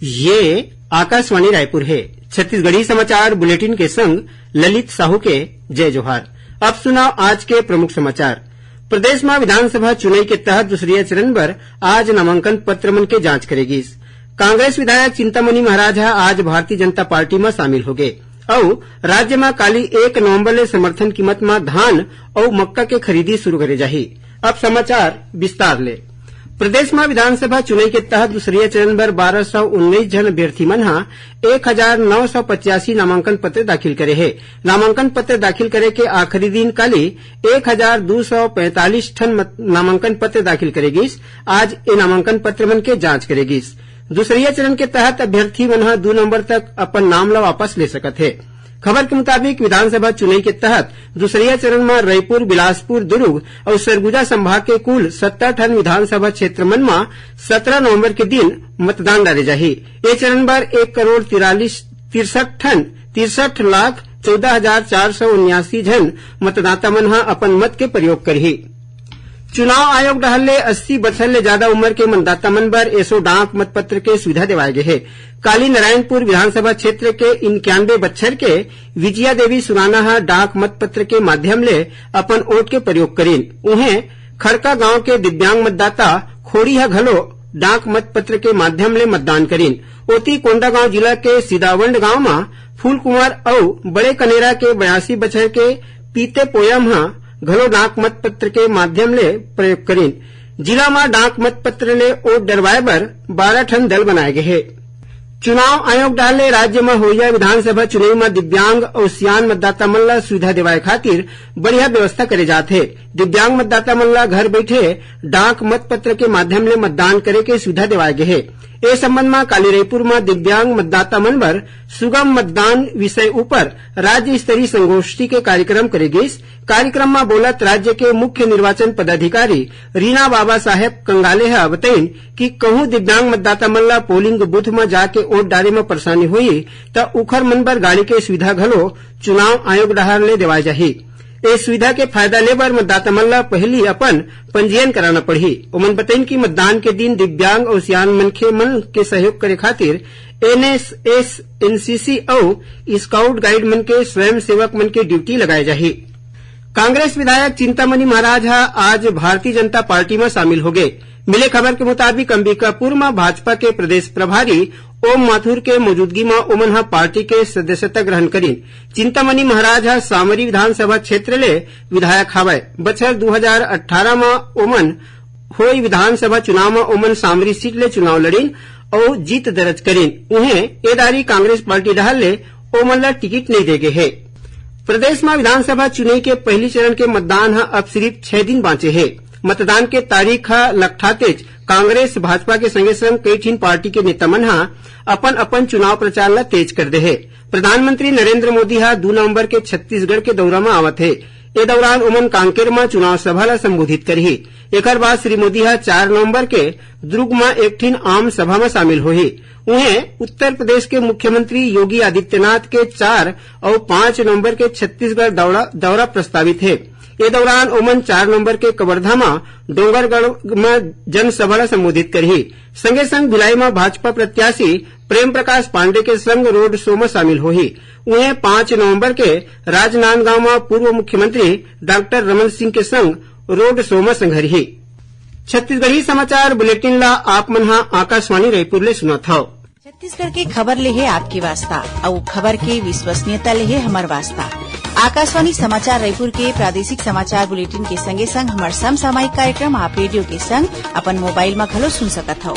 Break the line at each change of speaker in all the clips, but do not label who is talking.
ये आकाशवाणी रायपुर है। छत्तीसगढ़ी समाचार बुलेटिन के संग ललित साहू के जय जोहार। अब सुनाओ आज के प्रमुख समाचार। प्रदेश में विधानसभा चुनाव के तहत दूसरे चरण पर आज नामांकन पत्र मन के जांच करेगी। कांग्रेस विधायक चिंतामणि महाराज आज भारतीय जनता पार्टी में शामिल हो गए और राज्य में काली 1 नवंबर ले समर्थन कीमत में धान और मक्का के खरीदी शुरू करे जाही। अब समाचार विस्तार ले। प्रदेश में विधानसभा चुनाव के तहत दूसरे चरण पर 1219 जन अभ्यर्थी मन 1985 नामांकन पत्र दाखिल करे है। नामांकन पत्र दाखिल करे के आखिरी दिन काली 1245 ठन नामांकन पत्र दाखिल करेगी। आज ये नामांकन पत्र मन के जांच करेगी। दूसरे चरण के तहत अभ्यर्थी मन 2 नवंबर तक अपन नाम ला वापस ले सकत है। खबर के मुताबिक विधानसभा चुनाव के तहत दूसरे चरण में रायपुर, बिलासपुर, दुर्ग और सरगुजा संभाग के कुल 70 ठन विधानसभा क्षेत्र मन में 17 नवंबर के दिन मतदान डाले जाही। ये चरण पर 1,63,63,14,479 जन मतदाता मन अपन मत के प्रयोग करही। चुनाव आयोग डहले 80 बछर ले ज्यादा उम्र के मतदाता मन बर एसो डाक मतपत्र के सुविधा देवाए गए है। काली नारायणपुर विधानसभा क्षेत्र के 91 बछर के विजया देवी सुराना डाक मतपत्र के माध्यम ले अपन वोट के प्रयोग करीन। उन्हें खड़का गांव के दिव्यांग मतदाता खोड़ी घलो डाक मतपत्र के माध्यम ले मतदान करीन। ओती कोंडागांव जिला के सिदावंड गांव में फूल कुंवर और बड़े कनेरा के 82 बछर के पीते पोयम घलो डाक मतपत्र के माध्यम ले प्रयोग करीन। जिला में डाक मतपत्र ले वोट डरवाए बर 12 ठन दल बनाए गए है। चुनाव आयोग डाले राज्य में होइया विधानसभा चुनाव में दिव्यांग और सियान मतदाता मन ला सुविधा देवाए खातिर बढ़िया व्यवस्था करे जात है। दिव्यांग मतदाता मन ला घर बैठे डाक मतपत्र के माध्यम ले मतदान करे के सुविधा देवाए गए है। ए संबंध में काली रायपुर में दिव्यांग मतदाता मन बर सुगम मतदान विषय ऊपर राज्य स्तरीय संगोष्ठी के कार्यक्रम करेगी। कार्यक्रम में बोलत राज्य के मुख्य निर्वाचन पदाधिकारी रीना बाबा साहेब कंगाले बताइन कि कहूं दिव्यांग मतदाता मन ला पोलिंग बूथ में जाके वोट डाले में परेशानी हुई त उखर मन बर गाड़ी के सुविधा घलो चुनाव आयोग डहर ले देवाए जाही। इस सुविधा के फायदा ले बर मतदाता मन ला पहली अपन पंजीयन कराना पड़ही। उमन बताइन कि मतदान के दिन दिव्यांग और सियान मनखे मन के सहयोग करे खातिर एनएसएस, एनसीसी और स्काउट गाइड मन के स्वयं सेवक मन के ड्यूटी लगाए जाही। कांग्रेस विधायक चिंतामणि महाराज आज भारतीय जनता पार्टी में शामिल हो गए। मिले खबर के मुताबिक अंबिकापुर में भाजपा के प्रदेश प्रभारी ओम माथुर के मौजूदगी में ओमन पार्टी के सदस्यता ग्रहण करीन। चिंतामणि महाराज सामरी विधानसभा क्षेत्र ले विधायक हवय। बछर 2018 में ओमन होई विधानसभा चुनाव में ओमन सामरी सीट ले चुनाव लड़ीन और जीत दर्ज करीन। उन्हें एदारी कांग्रेस पार्टी डहर ले ओमन ला टिकट नहीं दे गए है। प्रदेश में विधानसभा चुनाव के पहली चरण के मतदान अब सिर्फ 6 दिन बाँचे है। मतदान के तारीख लखठातेज कांग्रेस भाजपा के संगे संग कई ठीन पार्टी के नेता मन अपन अपन चुनाव प्रचार ला तेज कर दे है। प्रधानमंत्री नरेंद्र मोदी 2 नवंबर के छत्तीसगढ़ के दौरा में आवत है। ए दौरान उमन कांकेर में चुनाव सभा ला संबोधित करही। एकर बाद श्री मोदी 4 नवंबर के दुर्ग में एक ठीन आम सभा में शामिल होही। उन्हें उत्तर प्रदेश के मुख्यमंत्री योगी आदित्यनाथ के 4 और 5 नवंबर के छत्तीसगढ़ दौरा प्रस्तावित है। ये दौरान ओमन 4 नवंबर के कवर्धा में डोंगरगढ़ में जनसभा ला संबोधित करही। संगे संग भिलाई में भाजपा प्रत्याशी प्रेम प्रकाश पांडे के संग रोड शो में शामिल होही। उन्हें 5 नवंबर के राजनांदगांव में पूर्व मुख्यमंत्री डॉक्टर रमन सिंह के संग रोड शो में संघरही। छत्तीसगढ़ी समाचार बुलेटिन ला आप मन आकाशवाणी रायपुर ले सुनत हव।
छत्तीसगढ़ के खबर ले है आपके वास्ता और खबर के विश्वसनीयता ले है हमार वास्ता। आकाशवाणी समाचार रायपुर के प्रादेशिक समाचार बुलेटिन के संगे संग हमार समसामयिक कार्यक्रम आप रेडियो के संग अपन मोबाइल में घलो सुन सकत हो।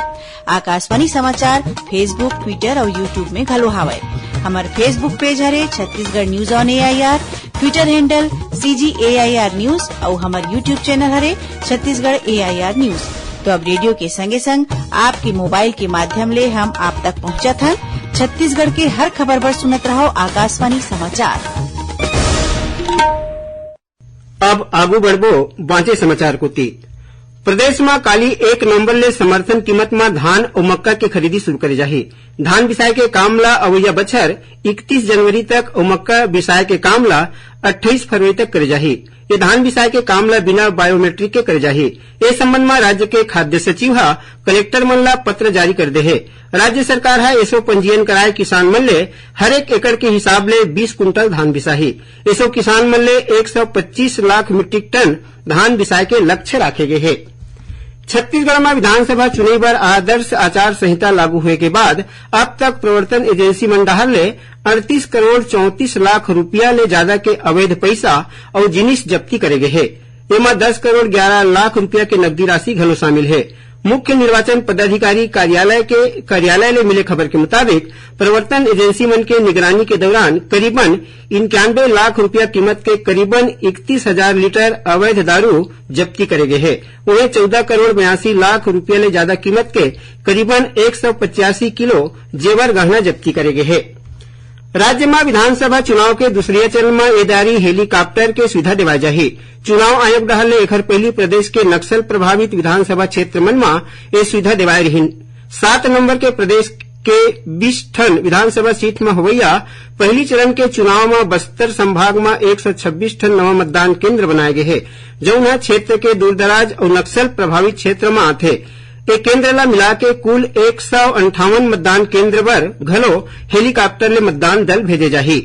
आकाशवाणी समाचार फेसबुक, ट्विटर और यूट्यूब में घलो हावय। हमार फेसबुक पेज हरे Chhattisgarh news on AIR, Twitter handle CGAIR news और हमार यूट्यूब चैनल हरे छत्तीसगढ़ AIR न्यूज। तो अब रेडियो के संगे संग आपके मोबाइल के माध्यम ले हम आप तक पहुंचत हन। छत्तीसगढ़ के हर खबर पर सुनत रहो आकाशवाणी समाचार।
अब आगू बढ़बो बांचे समाचार को ती। प्रदेश में काली 1 नवंबर ले समर्थन कीमत में धान और मक्का के खरीदी शुरू करे जाही। धान बिसाय के काम ला अवैया बछर 31 जनवरी तक और मक्का बिसाय के काम ला 28 फरवरी तक करे जाही। ये धान बिसाय के काम ला बिना बायोमेट्रिक के करे जाही। इस संबंध में राज्य के खाद्य सचिव हा कलेक्टर मन ला पत्र जारी कर दे है। राज्य सरकार है एसो पंजीयन कराए किसान मन ले हर एक एकड़ के हिसाब ले 20 कुंटल धान बिसाही। एसो किसान मन ले 125 लाख मीट्रिक टन धान बिसाय के लक्ष्य राखे गए है। छत्तीसगढ़ में विधानसभा चुनाव पर आदर्श आचार संहिता लागू हुए के बाद अब तक प्रवर्तन एजेंसी मन डाहर ले 38 करोड़ 34 लाख रुपया ले ज्यादा के अवैध पैसा और जिनिस जब्ती करे गए है। एमा 10 करोड़ 11 लाख रुपया के नकदी राशि घलो शामिल है। मुख्य निर्वाचन पदाधिकारी कार्यालय ले मिले खबर के मुताबिक प्रवर्तन एजेंसी मन के निगरानी के दौरान करीबन 91 लाख रुपया कीमत के करीबन 31,000 लीटर अवैध दारू जब्ती करे गए है। वहीं 14 करोड़ 82 लाख रुपया ले ज्यादा कीमत के करीबन 185 किलो जेवर गहना जब्ती करे गए है। राज्य में विधानसभा चुनाव के दूसरे चरण में एदारी हेलीकॉप्टर के सुविधा देवाई जाही। चुनाव आयोग डाहर ले एखर पहली प्रदेश के नक्सल प्रभावित विधानसभा क्षेत्र मन में ये सुविधा देवाई रही। 7 नवंबर के प्रदेश के 20 ठन विधानसभा सीट में होवैया पहली चरण के चुनाव में बस्तर संभाग में 126 ठन नवा मतदान केंद्र बनाए गए हैं, जौन क्षेत्र के दूरदराज और नक्सल प्रभावित क्षेत्र में आथे। एक केंद्र ला मिला के कुल 158 मतदान केंद्र पर घलो हेलीकॉप्टर ले मतदान दल भेजे जाही।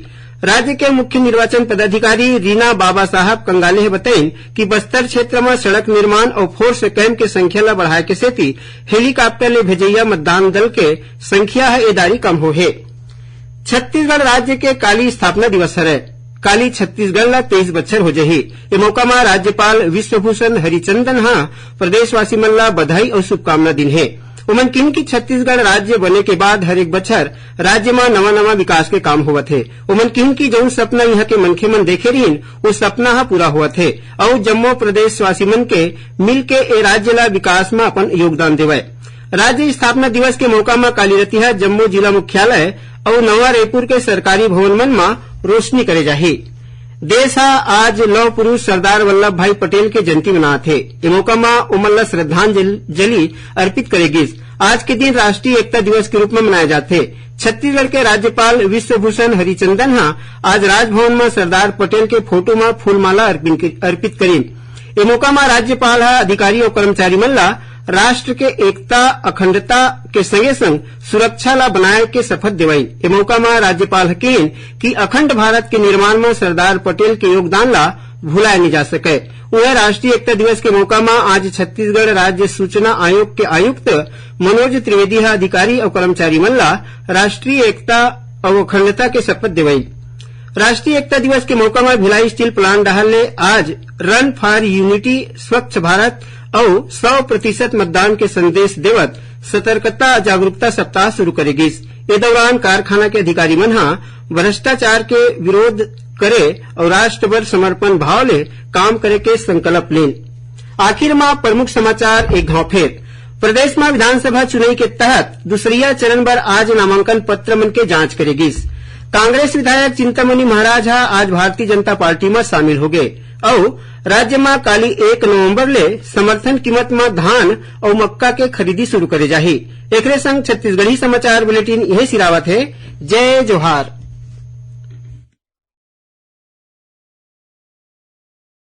राज्य के मुख्य निर्वाचन पदाधिकारी रीना बाबा साहब कंगाले हे बताइन कि बस्तर क्षेत्र में सड़क निर्माण और फोर्स कैंप के संख्या ला बढ़ाए के सेती हेलीकॉप्टर ले भेजैया मतदान दल के संख्या है एदारी कम हो है। छत्तीसगढ़ राज्य के काली स्थापना दिवस है। काली छत्तीसगढ़ ला 23 बछर हो जही। ये मौका में राज्यपाल विश्वभूषण हरिचंदन हा प्रदेशवासी मन ला बधाई और शुभकामना दिन है। उमन किन की छत्तीसगढ़ राज्य बने के बाद हर एक बछर राज्य में नवा विकास के काम होवत है। उमन किन की जौन सपना यहाँ के मनखे मन देखे रहीन वो सपना हा पूरा होवत है और जम्मो प्रदेशवासी मन के मिल के ए राज्य ला विकास में अपन योगदान देवय। राज्य स्थापना दिवस के मौका में कालीरतिहा जम्मू जिला मुख्यालय और नवा रायपुर के सरकारी भवन मन में रोशनी करे जाही। देश हा आज लौह पुरुष सरदार वल्लभ भाई पटेल के जयंती मनात है। ये मौका में उमन ला श्रद्धांजलि अर्पित करेगी। आज के दिन राष्ट्रीय एकता दिवस के रूप में मनाए जाते। छत्तीसगढ़ के राज्यपाल विश्वभूषण हरिचंदन हा आज राजभवन में सरदार पटेल के फोटो में फूलमाला अर्पित करी। ये मौका में राज्यपाल हा अधिकारी और कर्मचारी मन ला राष्ट्र के एकता अखंडता के संगे संग सुरक्षा ला बनाए के शपथ दिवाई। ये मौका में राज्यपाल हकीन कि अखंड भारत के निर्माण में सरदार पटेल के योगदान ला भुलाया नहीं जा सके। वह राष्ट्रीय एकता दिवस के मौका में आज छत्तीसगढ़ राज्य सूचना आयोग के आयुक्त मनोज त्रिवेदी अधिकारी और कर्मचारी मन ला राष्ट्रीय एकता और अखंडता के शपथ दिवाई। राष्ट्रीय एकता दिवस के मौका में भिलाई स्टील प्लांट डाहर ले आज रन फॉर यूनिटी स्वच्छ भारत और 100% मतदान के संदेश देवत सतर्कता जागरूकता सप्ताह शुरू करेगी। इस दौरान कारखाना के अधिकारी मन भ्रष्टाचार के विरोध करे और राष्ट्रभर समर्पण भाव ले काम करे के संकल्प लेन। आखिर में प्रमुख समाचार एक घाव फेर। प्रदेश में विधानसभा चुनाव के तहत दूसरिया चरण पर आज नामांकन पत्र मन के जांच करेगी। कांग्रेस विधायक चिंतामणि महाराज आज भारतीय जनता पार्टी में शामिल हो गए और राज्य में काली 1 नवंबर ले समर्थन कीमत में धान और मक्का के खरीदी शुरू करे जाही। एकरे संग छत्तीसगढ़ी समाचार बुलेटिन यही सिरावत है। जय जोहार।